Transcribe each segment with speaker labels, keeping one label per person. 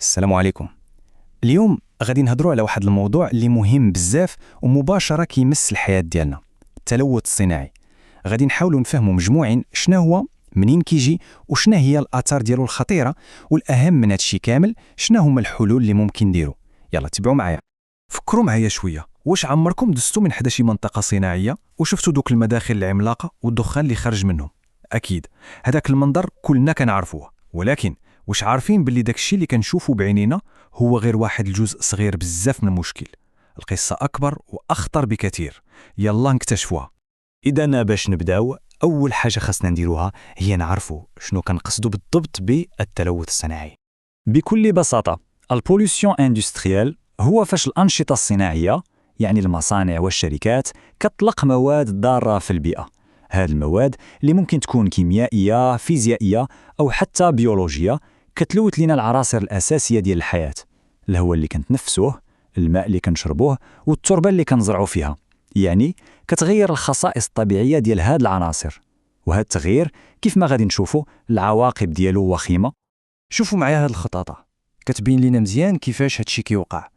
Speaker 1: السلام عليكم. اليوم غادي نهضروا على واحد الموضوع اللي مهم بزاف ومباشرة كيمس الحياة ديالنا، التلوث الصناعي. غادي نحاولوا نفهموا مجموعين شنو هو، منين كيجي، وشنا هي الآثار ديالو الخطيرة، والأهم من هادشي كامل شنا هما الحلول اللي ممكن نديروا. يلا تبعوا معايا.
Speaker 2: فكروا معايا شويه، واش عمركم دزتوا من حدا شي منطقه صناعيه وشفتوا دوك المداخل العملاقه والدخان اللي خرج منهم؟ اكيد هذاك المنظر كلنا كنعرفوه، ولكن واش عارفين باللي داكشي اللي كنشوفوا بعينينا هو غير واحد الجزء صغير بزاف من المشكل؟ القصه اكبر واخطر بكثير، يلا نكتشفوها.
Speaker 1: إذا باش نبداو، أول حاجة خاصنا نديروها هي نعرفوا شنو كنقصدوا بالضبط بالتلوث الصناعي. بكل بساطة، البوليسيون اندستريال هو فاش الأنشطة الصناعية، يعني المصانع والشركات، كتطلق مواد ضارة في البيئة. هاد المواد اللي ممكن تكون كيميائية، فيزيائية أو حتى بيولوجية، كتلوث لنا العناصر الأساسية ديال الحياة، الهواء اللي كنتنفسوه، الماء اللي كنشربوه، والتربة اللي كنزرعوا فيها. يعني كتغير الخصائص الطبيعية ديال هاد العناصر، وهاد التغيير كيف ما غادي نشوفوا العواقب ديالو وخيمة.
Speaker 3: شوفوا معايا هاد الخطاطة كتبين لينا مزيان كيفاش هادشي كيوقع.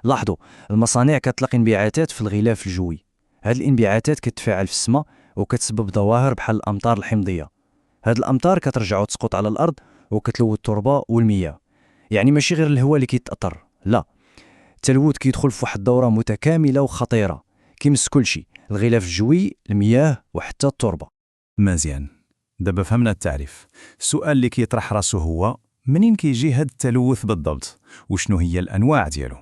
Speaker 3: لاحظوا، المصانع كتلقي انبعاثات في الغلاف الجوي. هاد الانبعاثات كتفاعل في السماء وكتسبب ظواهر بحال الأمطار الحمضية. هاد الأمطار كترجع وتسقط على الأرض وكتلوث التربة والمياه. يعني ماشي غير الهواء اللي كيتأثر، لا، التلوث كيدخل في واحد الدورة متكاملة وخطيرة، كيمس كلشي: الغلاف الجوي، المياه، وحتى التربة.
Speaker 2: مزيان، دابا فهمنا التعريف. السؤال اللي كيطرح راسو هو منين كيجي هاد التلوث بالضبط، وشنو هي الانواع ديالو؟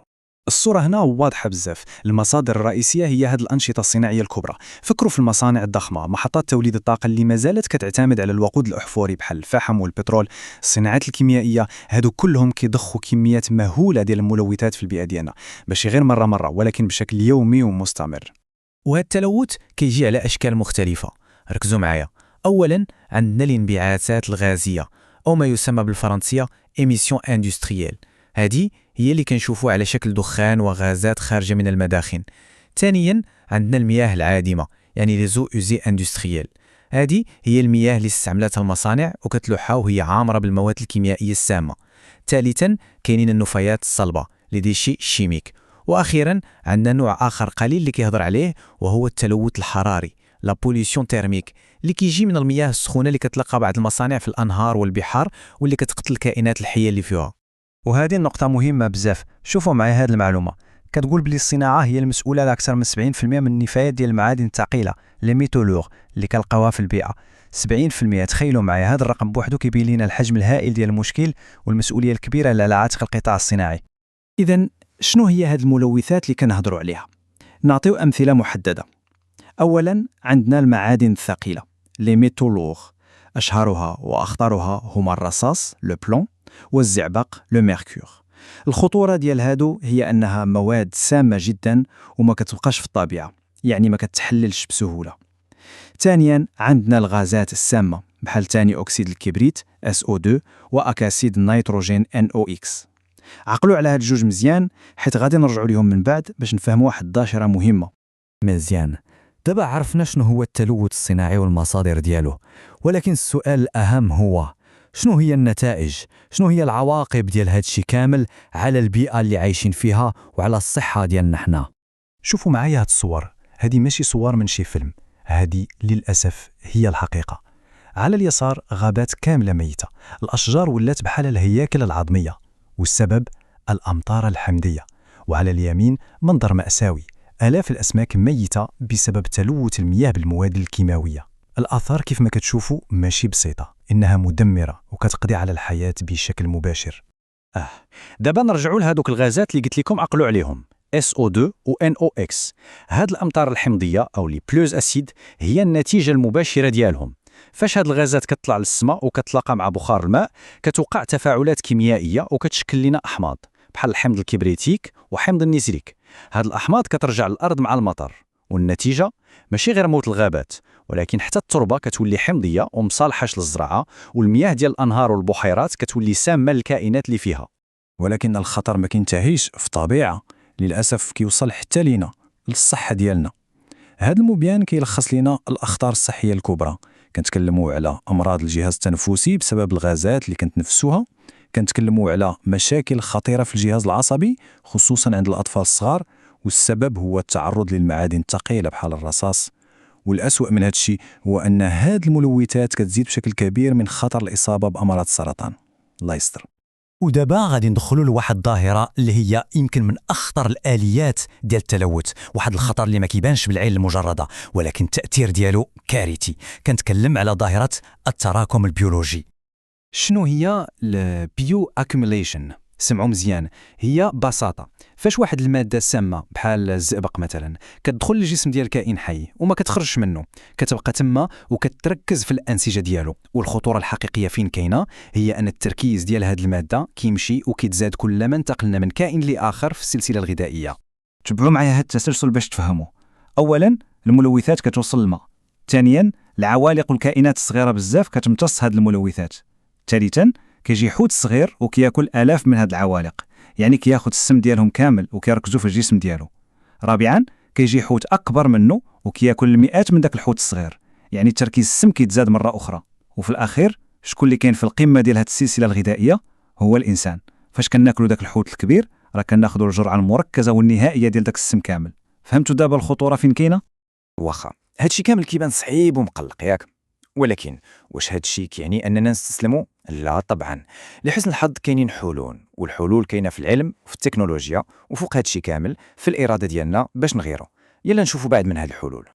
Speaker 1: الصورة هنا واضحة بزاف. المصادر الرئيسية هي هاد الأنشطة الصناعية الكبرى. فكروا في المصانع الضخمة، محطات توليد الطاقة اللي ما زالت كتعتمد على الوقود الأحفوري بحال الفحم والبترول. الصناعات الكيميائية هادو كلهم كيضخوا كميات مهولة ديال الملوثات في البيئة ديالنا، ماشي غير مرة ولكن بشكل يومي ومستمر. وهذا التلوث كيجي على أشكال مختلفة. ركزوا معايا. أولا عندنا الانبعاثات الغازية، أو ما يسمى بالفرنسية émission industrielle. هذه هي اللي كنشوفوا على شكل دخان وغازات خارجة من المداخن. ثانيا عندنا المياه العادمة، يعني لي زو اوزي اندستريال. هذه هي المياه اللي استعملتها المصانع وكتلوحها وهي عامرة بالمواد الكيميائية السامة. ثالثا كاينين النفايات الصلبة، لي ديشي شيميك. واخيرا عندنا نوع اخر قليل اللي كيهضر عليه، وهو التلوث الحراري، لا بوليسيون تيرميك، اللي كيجي من المياه السخونة اللي كتلقى بعض المصانع في الأنهار والبحار، واللي كتقتل الكائنات الحية اللي فيها.
Speaker 3: وهذه النقطة مهمة بزاف. شوفوا معايا هذه المعلومة كتقول بلي الصناعة هي المسؤولة على أكثر من 70% من النفايات ديال المعادن الثقيلة، لي ميتولور، اللي كنلقاوها في البيئة. 70%، تخيلوا معايا، هذا الرقم بوحدو كيبين لنا الحجم الهائل ديال المشكل والمسؤولية الكبيرة اللي على عاتق القطاع الصناعي. إذا شنو هي هذه الملوثات اللي كنهضروا عليها؟ نعطيو أمثلة محددة. أولا عندنا المعادن الثقيلة، لي ميتولور. أشهرها وأخطرها هما الرصاص، لو بلون، والزئبق، لو ميركور. الخطورة ديال هادو هي أنها مواد سامة جدا وما كتبقاش في الطبيعة، يعني ما كتحللش بسهولة. ثانيا عندنا الغازات السامة بحال ثاني أكسيد الكبريت SO2 وأكاسيد النيتروجين NOx. عقلوا على هاد الجوج مزيان، حيت غادي نرجعوا ليهم من بعد باش نفهموا واحد الظاهرة مهمة.
Speaker 4: مزيان، دابا عرفنا شنو هو التلوث الصناعي والمصادر ديالو، ولكن السؤال الأهم هو شنو هي النتائج؟ شنو هي العواقب ديال هادشي كامل على البيئة اللي عايشين فيها وعلى الصحة ديالنا حنا؟
Speaker 2: شوفوا معايا هاد الصور، هادي ماشي صور من شي فيلم، هادي للأسف هي الحقيقة. على اليسار غابات كاملة ميتة، الأشجار ولات بحال الهياكل العظمية، والسبب الأمطار الحمضية. وعلى اليمين منظر مأساوي، آلاف الأسماك ميتة بسبب تلوث المياه بالمواد الكيماوية. الآثار كيف ما كتشوفوا ماشي بسيطة، إنها مدمرة وكتقضي على الحياة بشكل مباشر.
Speaker 1: دابا نرجعوا لهذوك الغازات اللي قلت لكم عقلوا عليهم، SO2 و NOx. هاد الأمطار الحمضية أو لي بلوز أسيد هي النتيجة المباشرة ديالهم. فاش هاد الغازات كتطلع للسماء وكتلاقى مع بخار الماء، كتوقع تفاعلات كيميائية وكتشكل لنا أحماض بحال الحمض الكبريتيك وحمض النيتريك. هاد الأحماض كترجع للأرض مع المطر، والنتيجة ماشي غير موت الغابات، ولكن حتى التربة كتولي حمضية ومصالحاش للزراعة، والمياه ديال الأنهار والبحيرات كتولي سامة للكائنات اللي فيها.
Speaker 2: ولكن الخطر ما كينتهيش في الطبيعة، للأسف كيوصل حتى لينا، للصحة ديالنا. هذا المبيان كيلخص لنا الأخطار الصحية الكبرى. كنتكلموا على أمراض الجهاز التنفسي بسبب الغازات اللي كنتنفسوها، كنتكلموا على مشاكل خطيرة في الجهاز العصبي خصوصا عند الأطفال الصغار، والسبب هو التعرض للمعادن الثقيلة بحال الرصاص. والأسوأ من هذا الشيء هو أن هذه الملوثات كتزيد بشكل كبير من خطر الإصابة بأمراض السرطان. الله يستر.
Speaker 4: ودابا غادي ندخلوا لواحد الظاهره اللي هي يمكن من اخطر الاليات ديال التلوث، واحد الخطر اللي ما كيبانش بالعين المجرده ولكن التاثير ديالو كارثي. كنتكلم على ظاهره التراكم البيولوجي.
Speaker 2: شنو هي البيو اكيوميليشن؟ سمعوا مزيان، هي ببساطه فاش واحد الماده سامه بحال الزئبق مثلا كتدخل للجسم ديال كائن حي وما كتخرجش منه، كتبقى تما وكتركز في الانسجه ديالو. والخطوره الحقيقيه فين كاينه هي ان التركيز ديال هذه الماده كيمشي وكيتزاد كلما انتقلنا من كائن لاخر في السلسله الغذائيه.
Speaker 3: تبعوا معايا هذا التسلسل باش تفهموا. اولا الملوثات كتوصل للماء، ثانيا العوالق والكائنات الصغيره بزاف كتمتص هذه الملوثات، ثالثا كيجي حوت صغير وكياكل آلاف من هاد العوالق، يعني كياخد السم ديالهم كامل وكيركزوا في الجسم ديالو. رابعا كيجي حوت أكبر منه وكياكل المئات من داك الحوت الصغير، يعني تركيز السم كيتزاد مرة أخرى. وفي الأخير شكون اللي كاين في القمة ديال هاد السلسلة الغذائية؟ هو الإنسان. فاش كناكلوا داك الحوت الكبير راه كناخذوا الجرعة المركزة والنهائية ديال داك السم كامل. فهمتوا دابا الخطورة فين كاينة؟
Speaker 1: واخا هادشي كامل كيبان صعيب ومقلق ياك، ولكن واش هادشي كيعني اننا نستسلموا؟ لا طبعا. لحسن الحظ كاينين حلول، والحلول كاينه في العلم وفي التكنولوجيا، وفوق هادشي كامل في الاراده ديالنا باش نغيروا. يلا نشوفوا بعض من هاد الحلول.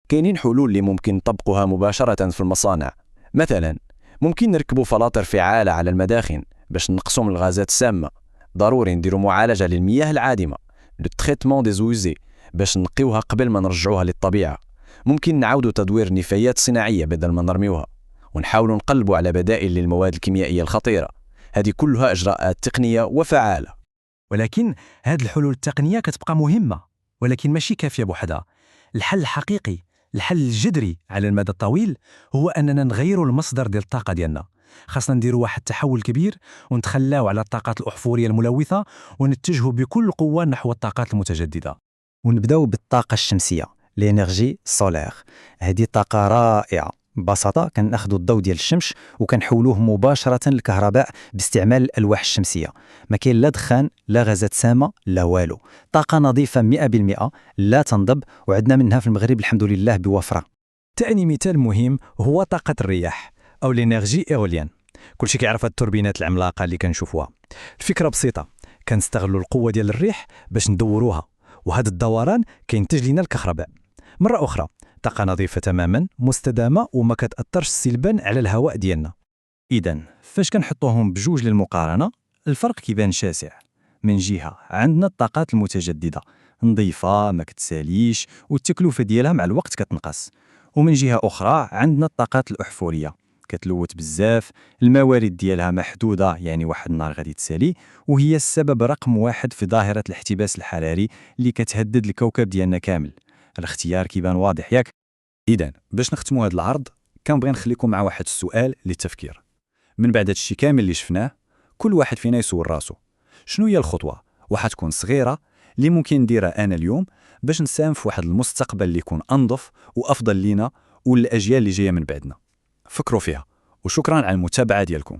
Speaker 5: كاينين حلول اللي ممكن نطبقوها مباشرة في المصانع. مثلا ممكن نركبوا فلاتر فعالة على المداخن باش نقصوا من الغازات السامة. ضروري نديروا معالجة للمياه العادمة، لو تريتمون دي زويزي، باش نقيوها قبل ما نرجعوها للطبيعة. ممكن نعاودوا تدوير النفايات الصناعية بدل ما نرميوها، ونحاولوا نقلبوا على بدائل للمواد الكيميائية الخطيرة. هذه كلها إجراءات تقنية وفعالة.
Speaker 4: ولكن هاد الحلول التقنيه كتبقى مهمه، ولكن ماشي كافيه بوحدها. الحل الحقيقي، الحل الجذري على المدى الطويل هو اننا نغيروا المصدر ديال الطاقه ديالنا. خاصنا نديروا واحد التحول كبير ونتخلاو على الطاقات الاحفوريه الملوثه ونتجهوا بكل قوه نحو الطاقات المتجدده.
Speaker 3: ونبداو بالطاقة الشمسية، لينيرجي سولير. هذه طاقة رائعة. ببساطة كناخذوا الضوء ديال الشمس وكنحولوه مباشرة للكهرباء باستعمال الألواح الشمسية. ما كاين لا دخان لا غازات سامة لا والو. طاقة نظيفة 100%، لا تنضب، وعندنا منها في المغرب الحمد لله بوفرة.
Speaker 2: تاني مثال مهم هو طاقة الرياح أو لينيرجي إيوليان. كلشي كيعرف هاد التوربينات العملاقة اللي كنشوفوها. الفكرة بسيطة، كنستغلوا القوة ديال الريح باش ندوروها، وهذا الدوران كينتج لنا الكهرباء. مرة أخرى طاقة نظيفة تماما، مستدامة، وما كتأثرش سلبا على الهواء ديالنا. إذن فاش كنحطوهم بجوج للمقارنة الفرق كيبان شاسع. من جهة عندنا الطاقات المتجددة نظيفة ما كتساليش والتكلفة ديالها مع الوقت كتنقص، ومن جهة أخرى عندنا الطاقات الأحفورية كتلوث بزاف، الموارد ديالها محدودة، يعني واحد النهار غادي تسالي، وهي السبب رقم 1 في ظاهرة الاحتباس الحراري اللي كتهدد الكوكب ديالنا كامل. الاختيار كيبان واضح ياك؟ إذن باش نختموا هذا العرض كنبغي نخليكم مع واحد السؤال للتفكير. من بعد هادشي كامل اللي شفناه، كل واحد فينا يسول راسو شنو هي الخطوة وحتكون صغيرة اللي ممكن نديرها أنا اليوم باش نساهم في واحد المستقبل اللي يكون أنظف وأفضل لينا وللأجيال اللي جاية من بعدنا. فكروا فيها، وشكرا على المتابعة ديالكم.